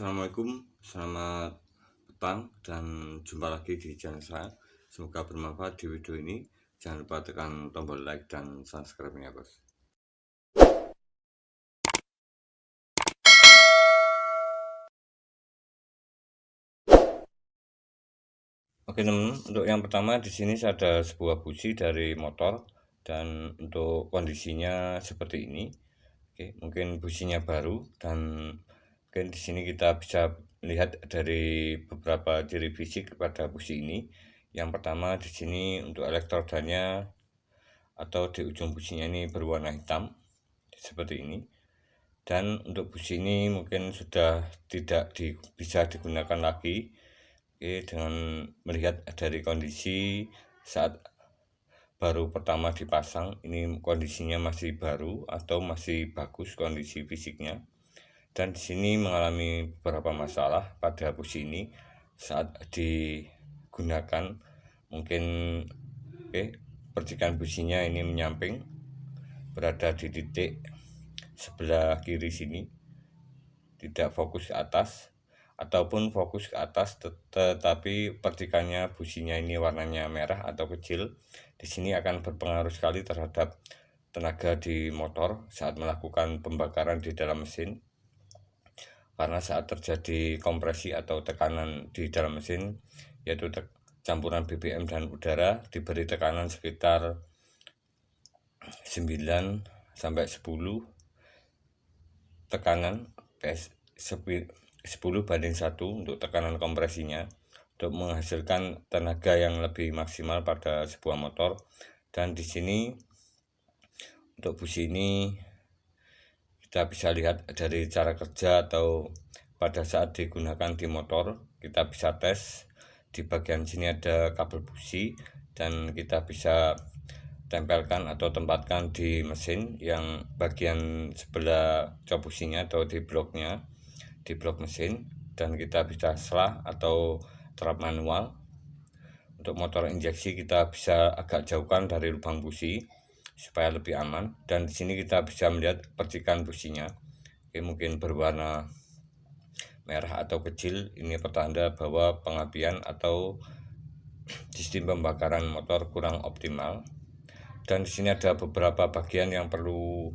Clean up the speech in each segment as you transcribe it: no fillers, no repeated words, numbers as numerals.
Assalamualaikum, selamat petang dan jumpa lagi di channel saya. Semoga bermanfaat di video ini. Jangan lupa tekan tombol like dan subscribe-nya, bos. Oke teman, untuk yang pertama di sini ada sebuah busi dari motor dan untuk kondisinya seperti ini. Oke, mungkin businya baru dan mungkin di sini kita bisa melihat dari beberapa ciri fisik pada busi ini. Yang pertama di sini untuk elektrodanya atau di ujung businya ini berwarna hitam seperti ini. Dan untuk busi ini mungkin sudah tidak bisa digunakan lagi. Oke, dengan melihat dari kondisi saat baru pertama dipasang, ini kondisinya masih baru atau masih bagus kondisi fisiknya. Dan di sini mengalami beberapa masalah pada busi ini saat digunakan. Mungkin percikan businya ini menyamping, berada di titik sebelah kiri sini, tidak fokus ke atas ataupun fokus ke atas, tetapi percikannya businya ini warnanya merah atau kecil. Di sini akan berpengaruh sekali terhadap tenaga di motor saat melakukan pembakaran di dalam mesin, karena saat terjadi kompresi atau tekanan di dalam mesin, yaitu campuran BBM dan udara, diberi tekanan sekitar 9 sampai 10 tekanan PS 10:1 untuk tekanan kompresinya, untuk menghasilkan tenaga yang lebih maksimal pada sebuah motor. Dan di sini untuk busi ini kita bisa lihat dari cara kerja atau pada saat digunakan di motor. Kita bisa tes di bagian sini ada kabel busi dan kita bisa tempelkan atau tempatkan di mesin yang bagian sebelah cok businya atau di bloknya, di blok mesin, dan kita bisa selah atau terap manual. Untuk motor injeksi kita bisa agak jauhkan dari lubang busi supaya lebih aman. Dan di sini kita bisa melihat percikan businya. Oke, mungkin berwarna merah atau kecil. Ini pertanda bahwa pengapian atau sistem pembakaran motor kurang optimal. Dan di sini ada beberapa bagian yang perlu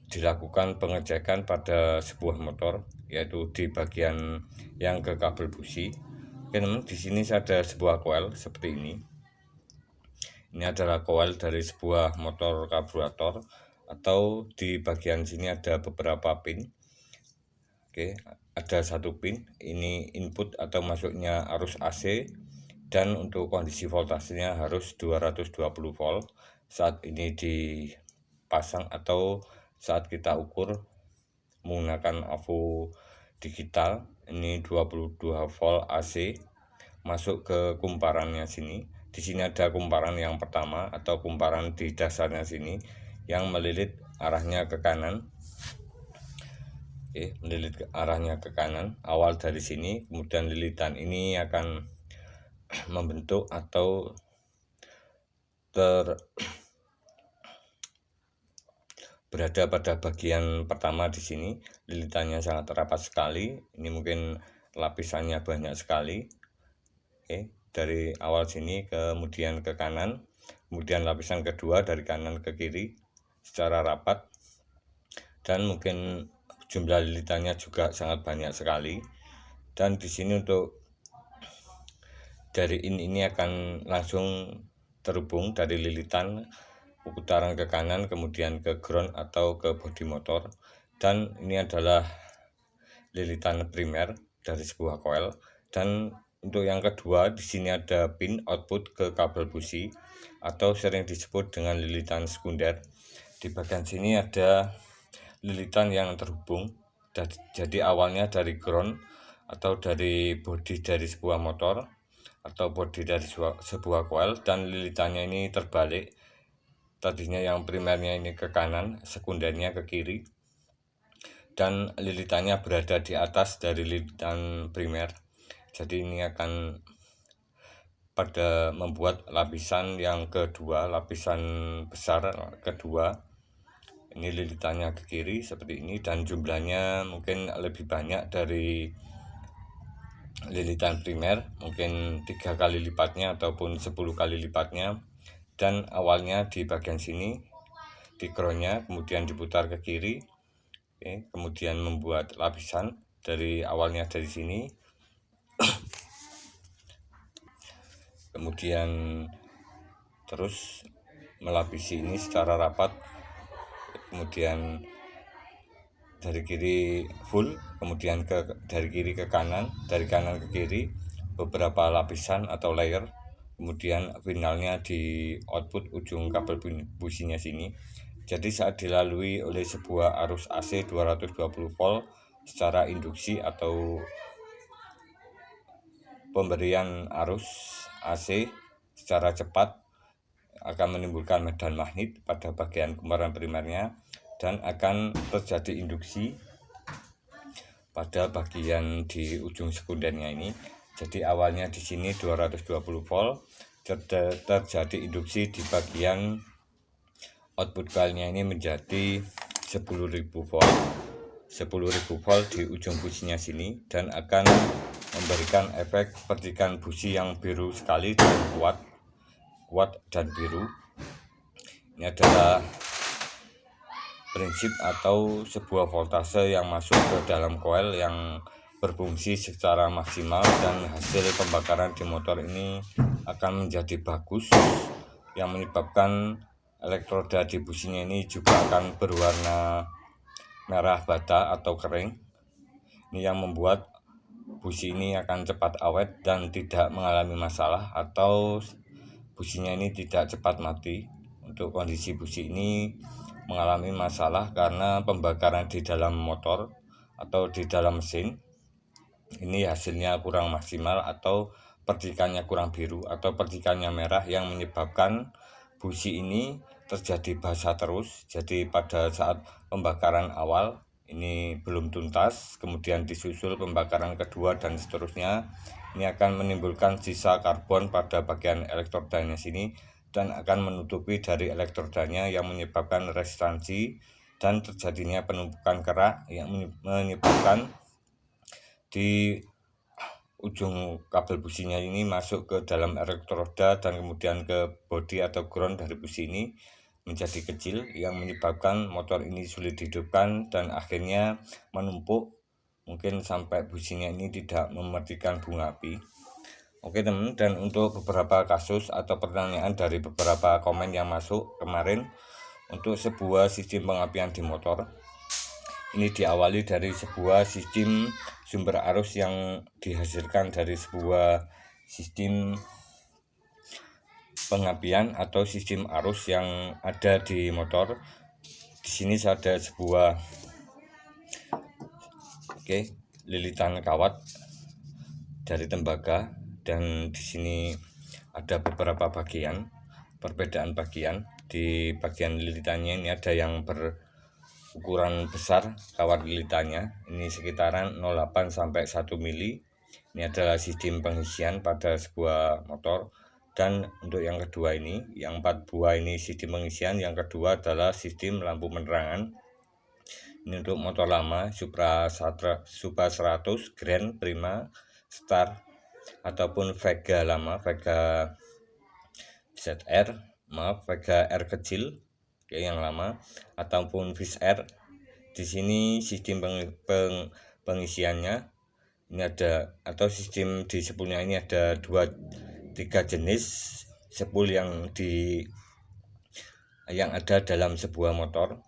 dilakukan pengecekan pada sebuah motor, yaitu di bagian yang ke kabel busi. Oke teman, di sini ada sebuah coil seperti ini. Ini adalah coil dari sebuah motor karburator, atau di bagian sini ada beberapa pin. Oke, ada satu pin, ini input atau masuknya arus AC, dan untuk kondisi voltasenya harus 220 volt saat ini dipasang atau saat kita ukur menggunakan AVO digital. Ini 22 volt AC masuk ke kumparannya sini. Di sini ada kumparan yang pertama atau kumparan di dasarnya sini yang melilit arahnya ke kanan. Oke, melilit arahnya ke kanan awal dari sini, kemudian lilitan ini akan membentuk atau berada pada bagian pertama di sini. Lilitannya sangat rapat sekali. Ini mungkin lapisannya banyak sekali. Oke, dari awal sini kemudian ke kanan, kemudian lapisan kedua dari kanan ke kiri secara rapat, dan mungkin jumlah lilitannya juga sangat banyak sekali. Dan di sini untuk dari ini akan langsung terhubung dari lilitan putaran ke kanan, kemudian ke ground atau ke bodi motor. Dan ini adalah lilitan primer dari sebuah coil. Dan untuk yang kedua, di sini ada pin output ke kabel busi atau sering disebut dengan lilitan sekunder. Di bagian sini ada lilitan yang terhubung. Jadi awalnya dari ground atau dari bodi dari sebuah motor atau bodi dari sebuah coil, dan lilitannya ini terbalik. Tadinya yang primernya ini ke kanan, sekundernya ke kiri, dan lilitannya berada di atas dari lilitan primer. Jadi ini akan pada membuat lapisan yang kedua, lapisan besar kedua, Ini lilitannya ke kiri seperti ini, dan jumlahnya mungkin lebih banyak dari lilitan primer, mungkin 3 kali lipatnya ataupun 10 kali lipatnya. Dan awalnya di bagian sini di crownnya, kemudian diputar ke kiri. Oke, kemudian membuat lapisan dari awalnya dari sini, kemudian terus melapisi ini secara rapat, kemudian dari kiri full, kemudian dari kiri ke kanan, dari kanan ke kiri, beberapa lapisan atau layer, kemudian finalnya di output ujung kabel businya sini. Jadi saat dilalui oleh sebuah arus AC 220 volt secara induksi atau pemberian arus AC secara cepat, akan menimbulkan medan magnet pada bagian kumparan primernya, dan akan terjadi induksi pada bagian di ujung sekundernya ini. Jadi awalnya di sini 220 volt, terjadi induksi di bagian output coilnya ini menjadi 10.000 volt. 10.000 volt di ujung businya sini, dan akan memberikan efek percikan busi yang biru sekali dan kuat dan biru. Ini adalah prinsip atau sebuah voltase yang masuk ke dalam coil yang berfungsi secara maksimal, dan hasil pembakaran di motor ini akan menjadi bagus, yang menyebabkan elektroda di businya ini juga akan berwarna merah bata atau kering. Ini yang membuat busi ini akan cepat awet dan tidak mengalami masalah, atau businya ini tidak cepat mati. Untuk kondisi busi ini mengalami masalah karena pembakaran di dalam motor atau di dalam mesin ini hasilnya kurang maksimal, atau percikannya kurang biru atau percikannya merah, yang menyebabkan busi ini terjadi basah terus. Jadi pada saat pembakaran awal ini belum tuntas, kemudian disusul pembakaran kedua dan seterusnya, ini akan menimbulkan sisa karbon pada bagian elektrodanya sini, dan akan menutupi dari elektrodanya yang menyebabkan resistansi dan terjadinya penumpukan kerak yang menyebabkan di ujung kabel businya ini masuk ke dalam elektroda dan kemudian ke bodi atau ground dari busi ini menjadi kecil, yang menyebabkan motor ini sulit dihidupkan dan akhirnya menumpuk, mungkin sampai businya ini tidak memercikan bunga api. Oke teman, dan untuk beberapa kasus atau pertanyaan dari beberapa komen yang masuk kemarin untuk sebuah sistem pengapian di motor, ini diawali dari sebuah sistem sumber arus yang dihasilkan dari sebuah sistem pengapian atau sistem arus yang ada di motor. Di sini ada sebuah lilitan kawat dari tembaga, dan di sini ada beberapa bagian, perbedaan bagian. Di bagian lilitannya ini ada yang berukuran besar kawat lilitannya, ini sekitaran 0,8 sampai 1 mili. Ini adalah sistem pengisian pada sebuah motor. Dan untuk yang kedua ini, yang 4 buah ini sistem pengisian. Yang kedua adalah sistem lampu penerangan. Ini untuk motor lama Supra 100 Grand Prima Star ataupun Vega lama, Vega ZR, Vega R kecil yang lama, ataupun Viz R. Di sini sistem pengisiannya ini ada, atau sistem di spoolnya ini ada 3 jenis spool yang ada dalam sebuah motor.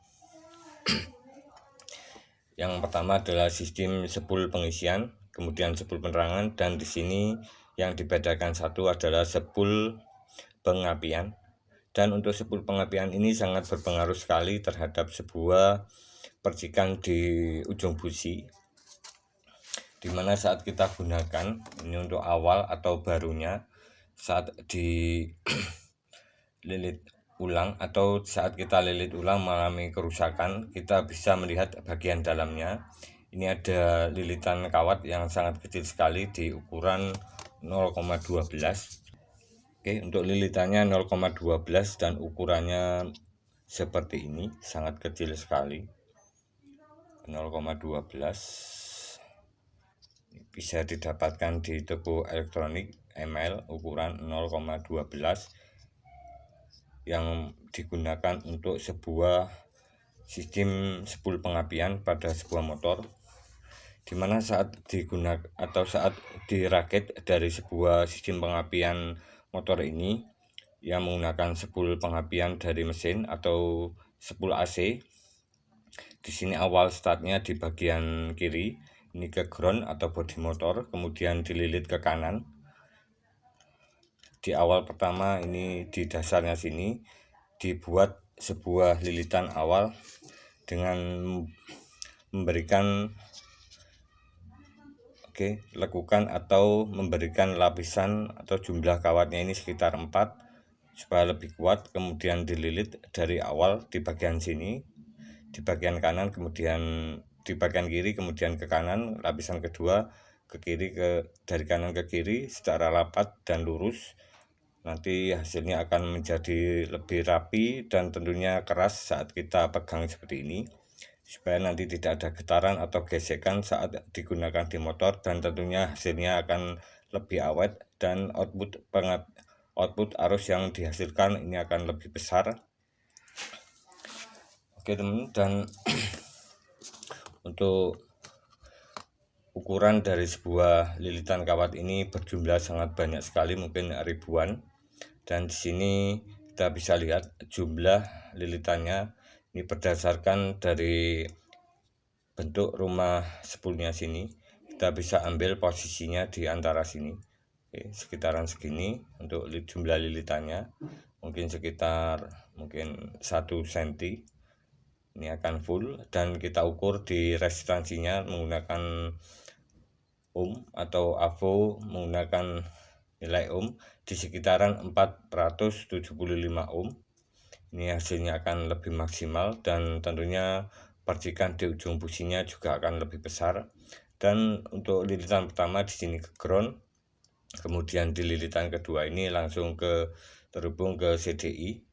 Yang pertama adalah sistem spool pengisian, kemudian spool penerangan, dan di sini yang dibedakan satu adalah spool pengapian. Dan untuk spool pengapian ini sangat berpengaruh sekali terhadap sebuah percikan di ujung busi, dimana saat kita gunakan ini untuk awal atau barunya, saat di lilit ulang atau saat kita lilit ulang mengalami kerusakan, kita bisa melihat bagian dalamnya. Ini ada lilitan kawat yang sangat kecil sekali di ukuran 0,12. Oke, untuk lilitannya 0,12 dan ukurannya seperti ini, sangat kecil sekali, 0,12. Bisa didapatkan di toko elektronik ml ukuran 0,12 yang digunakan untuk sebuah sistem spool pengapian pada sebuah motor, dimana saat digunakan atau saat dirakit dari sebuah sistem pengapian motor ini yang menggunakan spool pengapian dari mesin atau spool AC. Di sini awal startnya di bagian kiri, ini ke ground atau bodi motor, kemudian dililit ke kanan. Di awal pertama ini di dasarnya sini dibuat sebuah lilitan awal dengan memberikan lekukan atau memberikan lapisan atau jumlah kawatnya ini sekitar 4 supaya lebih kuat, kemudian dililit dari awal di bagian sini, di bagian kanan, kemudian di bagian kiri, kemudian ke kanan, lapisan kedua ke kiri, dari kanan ke kiri secara rapat dan lurus. Nanti hasilnya akan menjadi lebih rapi dan tentunya keras saat kita pegang seperti ini, supaya nanti tidak ada getaran atau gesekan saat digunakan di motor, dan tentunya hasilnya akan lebih awet dan output arus yang dihasilkan ini akan lebih besar. Oke teman, dan untuk ukuran dari sebuah lilitan kawat ini berjumlah sangat banyak sekali, mungkin ribuan. Dan di sini kita bisa lihat jumlah lilitannya ini berdasarkan dari bentuk rumah spoolnya sini. Kita bisa ambil posisinya di antara sini. Sekitaran segini untuk jumlah lilitannya, mungkin sekitar 1 cm. Ini akan full, dan kita ukur di resistansinya menggunakan ohm atau AVO menggunakan nilai ohm di sekitaran 475 ohm. Ini hasilnya akan lebih maksimal, dan tentunya percikan di ujung businya juga akan lebih besar. Dan untuk lilitan pertama di sini ke ground, kemudian di lilitan kedua ini langsung terhubung ke CDI,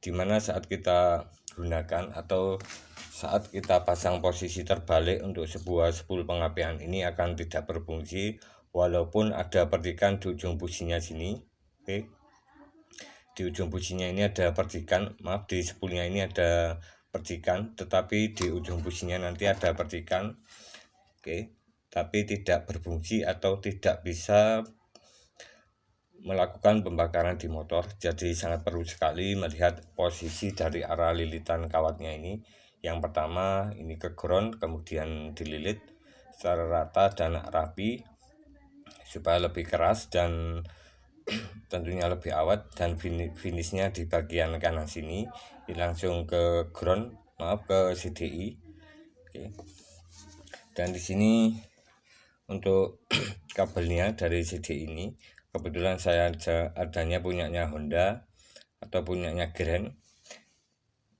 dimana saat kita gunakan atau saat kita pasang posisi terbalik untuk sebuah spool pengapian ini akan tidak berfungsi walaupun ada percikan di ujung businya sini. Di ujung businya ini ada percikan, di spoolnya ini ada percikan, tetapi di ujung businya nanti ada percikan, tapi tidak berfungsi atau tidak bisa melakukan pembakaran di motor. Jadi sangat perlu sekali melihat posisi dari arah lilitan kawatnya ini. Yang pertama ini ke ground, kemudian dililit secara rata dan rapi supaya lebih keras dan tentunya lebih awet, dan finishnya di bagian kanan sini ini langsung ke ground, ke CDI. Dan di sini untuk kabelnya dari CDI ini kebetulan saya adanya punyanya Honda atau punyanya Grand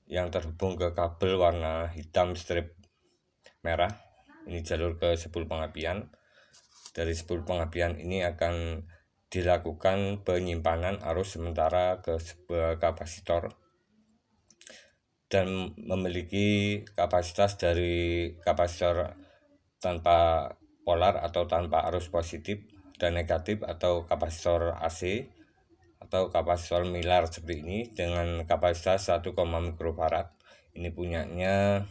yang terhubung ke kabel warna hitam strip merah. Ini jalur ke spool pengapian. Dari spool pengapian ini akan dilakukan penyimpanan arus sementara ke sebuah kapasitor dan memiliki kapasitas dari kapasitor tanpa polar atau tanpa arus positif dan negatif, atau kapasitor AC atau kapasitor milar seperti ini dengan kapasitas 1, mikrofarad. Ini punyanya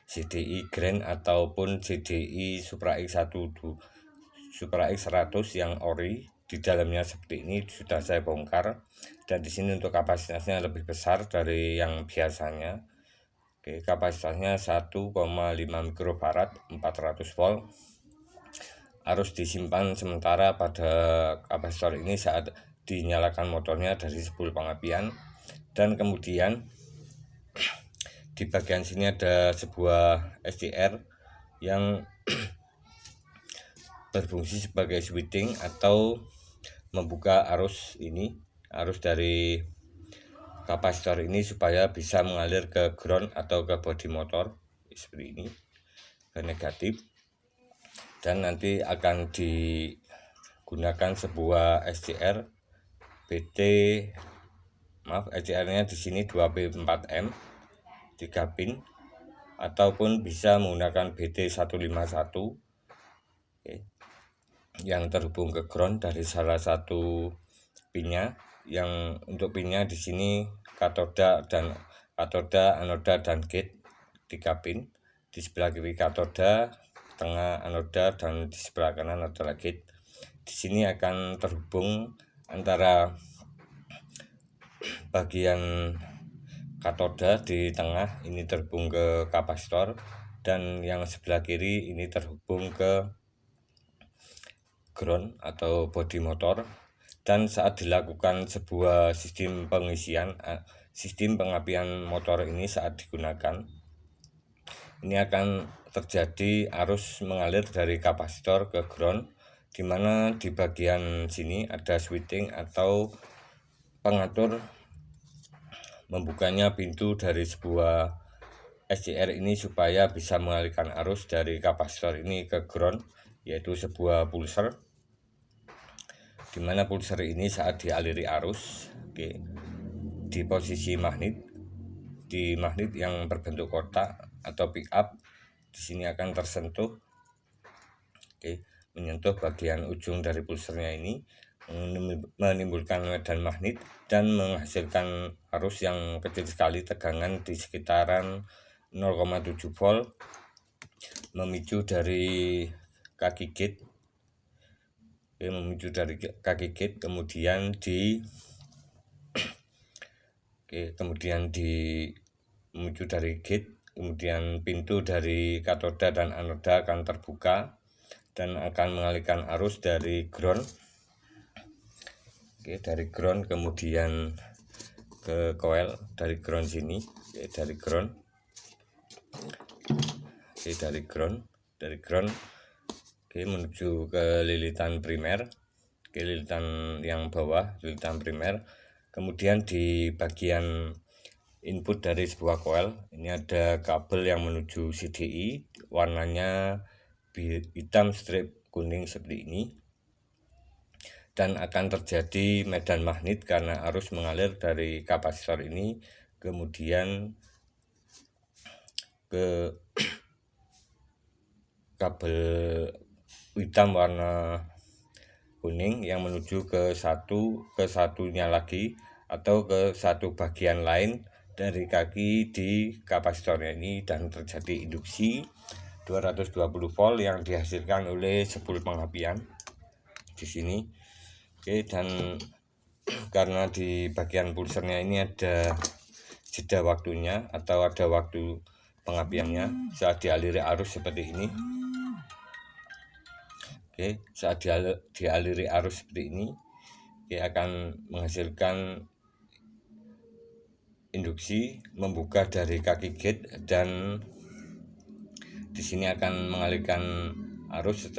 CDI Grand ataupun CDI Supra X100 yang ori. Di dalamnya seperti ini sudah saya bongkar, dan di sini untuk kapasitasnya lebih besar dari yang biasanya. Kapasitasnya 1,5 mikrofarad 400 volt. Arus disimpan sementara pada kapasitor ini saat dinyalakan motornya dari spool pengapian. Dan kemudian di bagian sini ada sebuah SCR yang berfungsi sebagai switching atau membuka arus dari kapasitor ini supaya bisa mengalir ke ground atau ke bodi motor seperti ini, ke negatif. Dan nanti akan digunakan sebuah SCR BT ECR-nya di sini 2P4M 3 pin, ataupun bisa menggunakan BT151 yang terhubung ke ground dari salah satu pinnya. Yang untuk pinnya di sini katoda, anoda dan gate 3 pin. Di sebelah kiri katoda, tengah anoda, dan di sebelah kanan adalah gate. Di sini akan terhubung antara bagian katoda di tengah ini terhubung ke kapasitor, dan yang sebelah kiri ini terhubung ke ground atau bodi motor. Dan saat dilakukan sebuah sistem pengisian, sistem pengapian motor ini saat digunakan, ini akan terjadi arus mengalir dari kapasitor ke ground, dimana di bagian sini ada switching atau pengatur membukanya pintu dari sebuah SCR ini supaya bisa mengalihkan arus dari kapasitor ini ke ground, yaitu sebuah pulser, dimana pulser ini saat dialiri arus di posisi magnet, di magnet yang berbentuk kotak atau pick up, di sini akan tersentuh, menyentuh bagian ujung dari pulsernya ini, menimbulkan medan magnet dan menghasilkan arus yang kecil sekali, tegangan di sekitaran 0,7 volt, memicu dari kaki gate, kemudian memicu dari gate, kemudian pintu dari katoda dan anoda akan terbuka dan akan mengalihkan arus dari ground, dari ground kemudian ke coil, dari ground sini, dari ground menuju ke lilitan primer, lilitan yang bawah, lilitan primer. Kemudian di bagian input dari sebuah coil ini ada kabel yang menuju CDI, warnanya hitam strip kuning seperti ini, dan akan terjadi medan magnet karena arus mengalir dari kapasitor ini kemudian ke kabel hitam warna kuning yang menuju ke satunya lagi atau ke satu bagian lain dari kaki di kapasitornya ini, dan terjadi induksi 220 volt yang dihasilkan oleh spool pengapian di sini. Dan karena di bagian pulsernya ini ada jeda waktunya atau ada waktu pengapiannya saat dialiri arus seperti ini. Saat dialiri arus seperti ini, akan menghasilkan induksi, membuka dari kaki gate, dan di sini akan mengalihkan arus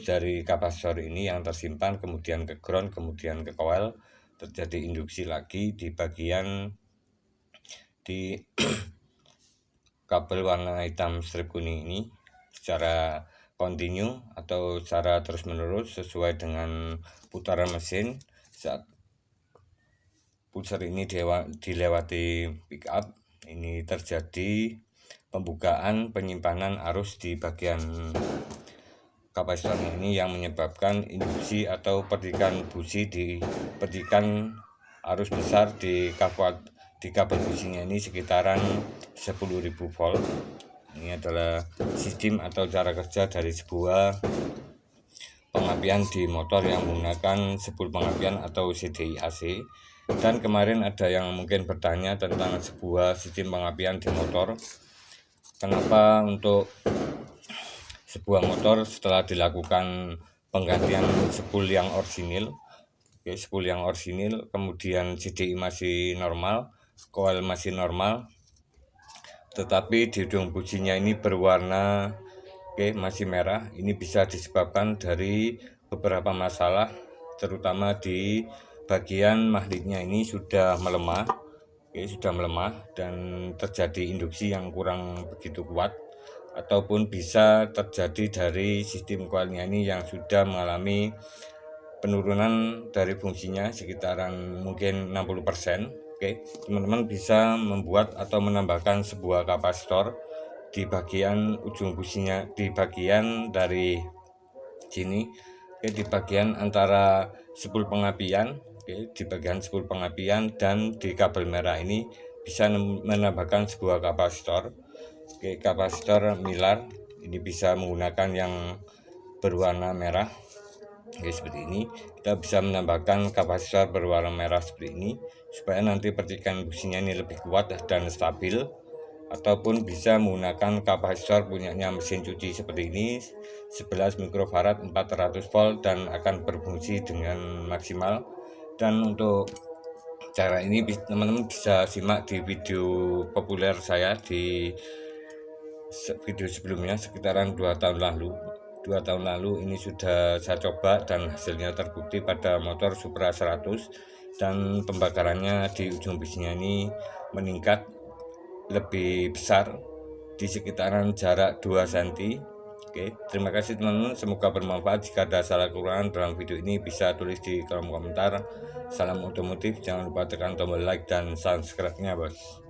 dari kapasitor ini yang tersimpan kemudian ke ground, kemudian ke coil. Terjadi induksi lagi di bagian di kabel warna hitam strip kuning ini secara kontinu atau secara terus menerus sesuai dengan putaran mesin. Saat pulser ini dilewati pick up, ini terjadi pembukaan penyimpanan arus di bagian kapasitor ini yang menyebabkan induksi atau percikan busi percikan arus besar di kabel businya ini sekitaran 10.000 volt. Ini adalah sistem atau cara kerja dari sebuah pengapian di motor yang menggunakan spool pengapian atau CDI AC. Dan kemarin ada yang mungkin bertanya tentang sebuah sistem pengapian di motor, kenapa untuk sebuah motor setelah dilakukan penggantian spool yang orisinil, kemudian CDI masih normal, coil masih normal, tetapi di ujung businya ini berwarna masih merah. Ini bisa disebabkan dari beberapa masalah, terutama di bagian magnetnya ini sudah melemah, dan terjadi induksi yang kurang begitu kuat, ataupun bisa terjadi dari sistem coilnya ini yang sudah mengalami penurunan dari fungsinya sekitaran mungkin 60%. Oke, teman-teman bisa membuat atau menambahkan sebuah kapasitor di bagian ujung businya, di bagian dari sini, oke, di bagian antara spool pengapian, oke, di bagian spool pengapian dan di kabel merah ini bisa menambahkan sebuah kapasitor. Oke, kapasitor Mylar ini bisa menggunakan yang berwarna merah. Oke, seperti ini kita bisa menambahkan kapasitor berwarna merah seperti ini supaya nanti percikan businya ini lebih kuat dan stabil, ataupun bisa menggunakan kapasitor punyanya mesin cuci seperti ini 11 mikrofarad 400 volt dan akan berfungsi dengan maksimal. Dan untuk cara ini teman-teman bisa simak di video populer saya di video sebelumnya sekitaran 2 tahun lalu ini sudah saya coba dan hasilnya terbukti pada motor Supra 100, dan pembakarannya di ujung businya ini meningkat lebih besar di sekitaran jarak 2 cm. Oke, terima kasih teman-teman, semoga bermanfaat. Jika ada salah kekurangan dalam video ini bisa tulis di kolom komentar. Salam otomotif, jangan lupa tekan tombol like dan subscribe-nya bos.